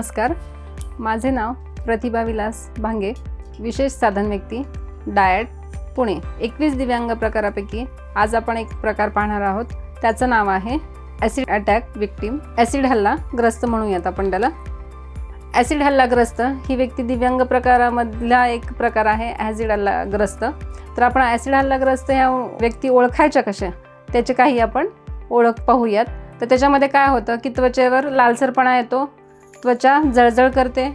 नमस्कार, माझे नाव प्रतिभा विलास भांगे, विशेष साधन व्यक्ती, डायट, पुणे। 21 दिव्यांग प्रकारापैकी आज आपण एक प्रकार पाहणार आहोत। त्याचं नाव आहे ॲसिड अटॅक विक्टिम, ॲसिड हल्लाग्रस्त म्हणूयात आपण त्याला। ॲसिड हल्लाग्रस्त ही व्यक्ती दिव्यांग प्रकारामधला एक प्रकार आहे ॲसिड हल्लाग्रस्त। तर आपण ॲसिड हल्लाग्रस्त ह्या व्यक्ती ओळखायच्या कशा त्याचे काही आपण ओळख पाहूयात। तर त्याच्यामध्ये काय होतं की त्वचेवर लालसरपणा येतो, त्वचा जळजळ करते,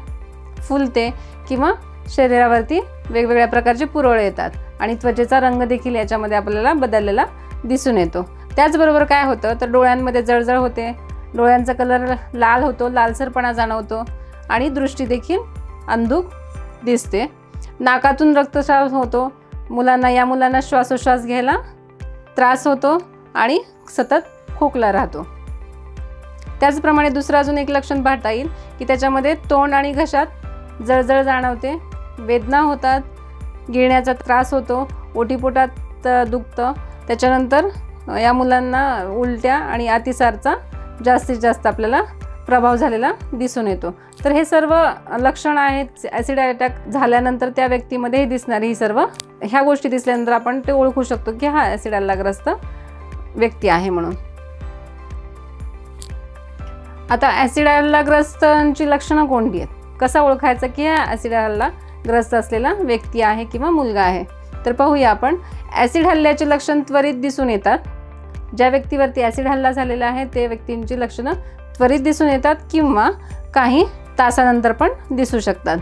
फुलते किंवा शरीरावरती वेगवेगळ्या प्रकारचे पुरळ येतात आणि त्वचेचा रंग देखील याच्यामध्ये आपल्याला बदललेला दिसून येतो। त्याचबरोबर काय होतं तर डोळ्यांमध्ये जळजळ होते, डोळ्यांचा कलर लाल होतो, लालसरपणा जाणवतो आणि दृष्टी देखील अंधुक दिसते। नाकातून रक्तस्राव होतो, या मुलांना श्वासोच्छ्वास घ्यायला त्रास होतो आणि सतत खोकला राहतो। त्याचप्रमाणे दुसरं अजून एक लक्षण पाहता येईल की त्याच्यामध्ये तोंड आणि घशात जळजळ जाणवते, वेदना होतात, गिळण्याचा त्रास होतो, ओटीपोटात दुखतं। त्याच्यानंतर या मुलांना उलट्या आणि अतिसारचा जास्तीत जास्त आपल्याला प्रभाव झालेला दिसून येतो। तर हे सर्व लक्षण आहेत ॲसिड अटॅक झाल्यानंतर त्या व्यक्तीमध्ये हे दिसणारी ही सर्व ह्या गोष्टी दिसल्यानंतर आपण ते ओळखू शकतो की हा ॲसिड हल्लाग्रस्त व्यक्ती आहे म्हणून। आता ॲसिड हल्लाग्रस्तांची लक्षणं कोणती आहेत, कसा ओळखायचं की हा ॲसिड हल्लाग्रस्त असलेला व्यक्ती आहे किंवा मुलगा आहे। तर पाहूया आपण। ॲसिड हल्ल्याचे लक्षण त्वरित दिसून येतात। ज्या व्यक्तीवरती ॲसिड हल्ला झालेला आहे ते व्यक्तींची लक्षणं त्वरित दिसून येतात किंवा काही तासानंतर पण दिसू शकतात।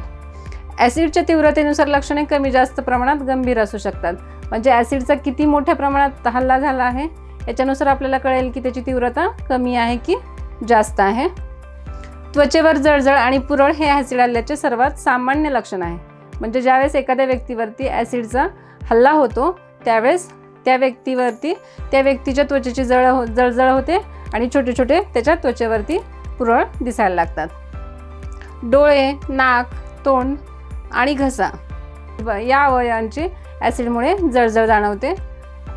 ॲसिडच्या तीव्रतेनुसार लक्षणे कमी जास्त प्रमाणात गंभीर असू शकतात। म्हणजे ॲसिडचा किती मोठ्या प्रमाणात हल्ला झाला आहे याच्यानुसार आपल्याला कळेल की त्याची तीव्रता कमी आहे की जास्त आहे। त्वचेवर जळजळ आणि पुरळ हे ॲसिड हल्ल्याचे सर्वात सामान्य लक्षण आहे। म्हणजे ज्यावेळेस एखाद्या व्यक्तीवरती ॲसिडचा हल्ला होतो त्यावेळेस त्या व्यक्तीच्या त्वचेची जळजळ होते आणि छोटे छोटे त्याच्या त्वचेवरती पुरळ दिसायला लागतात। डोळे, नाक, तोंड आणि घसा या अवयवांची ॲसिडमुळे जळजळ जाणवते।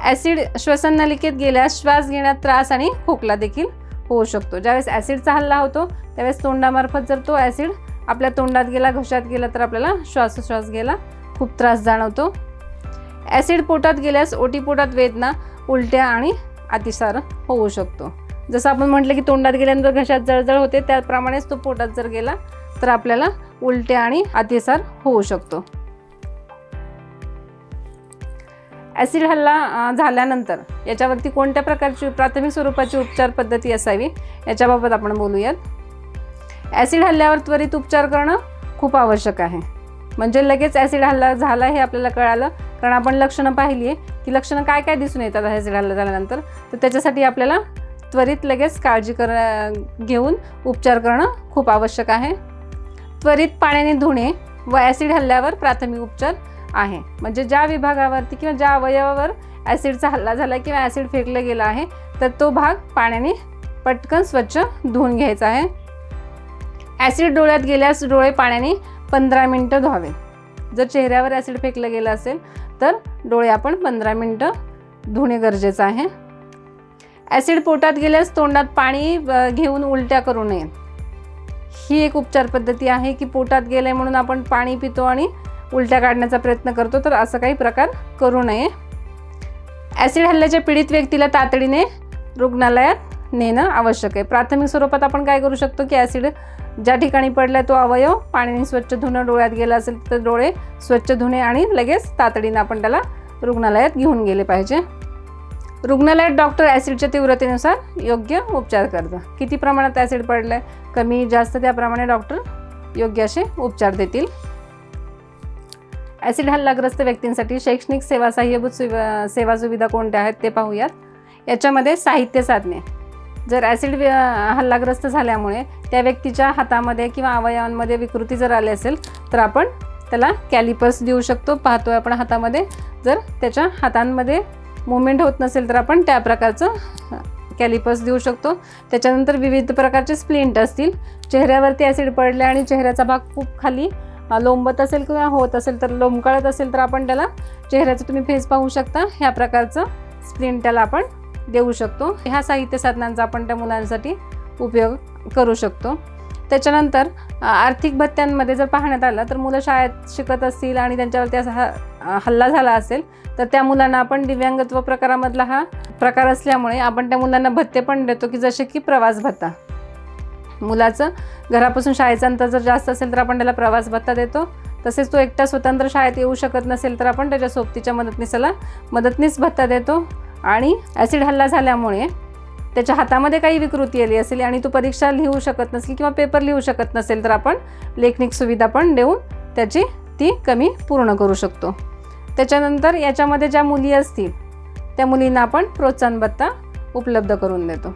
ॲसिड श्वसन नलिकेत गेल्यास श्वास घेण्यात त्रास आणि खोकला देखील होऊ शकतो। ज्यावेळेस ॲसिडचा हल्ला होतो त्यावेळेस तोंडामार्फत जर तो ॲसिड आपल्या तोंडात गेला, घशात गेला तर आपल्याला श्वासोच्छ्वास घ्यायला खूप त्रास जाणवतो। ॲसिड पोटात गेल्यास ओटीपोटात वेदना, उलट्या आणि अतिसार होऊ शकतो। जसं आपण म्हटलं की तोंडात गेल्यानंतर घशात जळजळ होते त्याप्रमाणेच तो पोटात जर गेला तर आपल्याला उलट्या आणि अतिसार होऊ शकतो। ॲसिड हल्ला झाल्यानंतर याच्यावरती कोणत्या प्रकारची प्राथमिक स्वरूपाची उपचार पद्धती असावी याच्याबाबत आपण बोलूयात। ॲसिड हल्ल्यावर त्वरित उपचार करणं खूप आवश्यक आहे। म्हणजे लगेच ॲसिड हल्ला झाला हे आपल्याला कळालं कारण आपण लक्षणं पाहिली आहे की लक्षणं काय काय दिसून येतात ॲसिड हल्ला झाल्यानंतर। तर त्याच्यासाठी आपल्याला त्वरित लगेच काळजी घेऊन उपचार करणं खूप आवश्यक आहे। त्वरित पाण्याने धुणे व ॲसिड हल्ल्यावर प्राथमिक उपचार आहे। म्हणजे ज्या विभागावरती किंवा ज्या अवयवावर ॲसिडचा हल्ला झाला किंवा ॲसिड फेकलं गेलं आहे तर तो भाग पाण्याने पटकन स्वच्छ धुवून घ्यायचा आहे। ॲसिड डोळ्यात गेल्यास डोळे पाण्याने 15 मिनिटं धुवावे। जर चेहऱ्यावर ॲसिड फेकलं गेलं असेल तर डोळे आपण 15 मिनिटं धुणे गरजेचं आहे। ॲसिड पोटात गेल्यास तोंडात पाणी घेऊन उलट्या करू नये। ही एक उपचार पद्धती आहे की पोटात गेले म्हणून आपण पाणी पितो आणि उलट्या काढण्याचा प्रयत्न करतो, तर असं काही प्रकार करू नये। ॲसिड हल्ल्याच्या पीडित व्यक्तीला तातडीने रुग्णालयात नेणं आवश्यक आहे। प्राथमिक स्वरूपात आपण काय करू शकतो की ॲसिड ज्या ठिकाणी पडलाय तो अवयव पाण्याने स्वच्छ धुणं, डोळ्यात गेला असेल तर डोळे स्वच्छ धुणे आणि लगेच तातडीने आपण त्याला रुग्णालयात घेऊन गेले पाहिजे। रुग्णालयात डॉक्टर ॲसिडच्या तीव्रतेनुसार योग्य उपचार करतात। किती प्रमाणात ॲसिड पडलाय, कमी जास्त, त्याप्रमाणे डॉक्टर योग्य असे उपचार देतील। ॲसिड हल्लाग्रस्त व्यक्तींसाठी शैक्षणिक सेवा, सहाय्यभूत सेवा सुविधा कोणत्या आहेत ते पाहूयात। याच्यामध्ये साहित्य साधने, जर ॲसिड हल्लाग्रस्त झाल्यामुळे त्या व्यक्तीच्या हातामध्ये किंवा अवयवांमध्ये विकृती जर आली असेल तर आपण त्याला कॅलिपर्स देऊ शकतो। पाहतोय आपण हातामध्ये, जर त्याच्या हातांमध्ये मूवमेंट होत नसेल तर आपण त्या प्रकारचं कॅलिपर्स देऊ शकतो। त्याच्यानंतर विविध प्रकारचे स्प्लिंट असतील, चेहऱ्यावरती ॲसिड पडले आणि चेहऱ्याचा भाग खूप खाली लोंबत असेल किंवा होत असेल तर लोंबकळत असेल तर आपण त्याला चेहऱ्याचं तुम्ही फेस पाहू शकता ह्या प्रकारचं स्प्लिंट त्याला आपण देऊ शकतो। ह्या साहित्य साधनांचा आपण त्या मुलांसाठी उपयोग करू शकतो। त्याच्यानंतर आर्थिक भत्त्यांमध्ये जर पाहण्यात आलं तर मुलं शाळेत शिकत असतील आणि त्यांच्यावरती असा हल्ला झाला असेल तर त्या मुलांना आपण दिव्यांगत्व प्रकारामधला हा प्रकार असल्यामुळे आपण त्या मुलांना भत्ते पण देतो, की जसे की प्रवास भत्ता. मुलाचं घरापासून शाळेचं अंतर जर जास्त असेल तर आपण त्याला प्रवास भत्ता देतो. तसेच तो एकटा स्वतंत्र शाळेत येऊ शकत नसेल तर आपण त्याच्या सोबतीच्या मदतनीसाला मदतनीस भत्ता देतो. आणि ॲसिड हल्ला झाल्यामुळे त्याच्या हातामध्ये काही विकृती आली असेल आणि तो परीक्षा लिहू शकत नसेल किंवा पेपर लिहू शकत नसेल तर आपण लेखनिक सुविधा पण देऊन त्याची ती कमी पूर्ण करू शकतो. त्याच्यानंतर याच्यामध्ये ज्या मुली असतील त्या मुलींना आपण प्रोत्साहन भत्ता उपलब्ध करून देतो.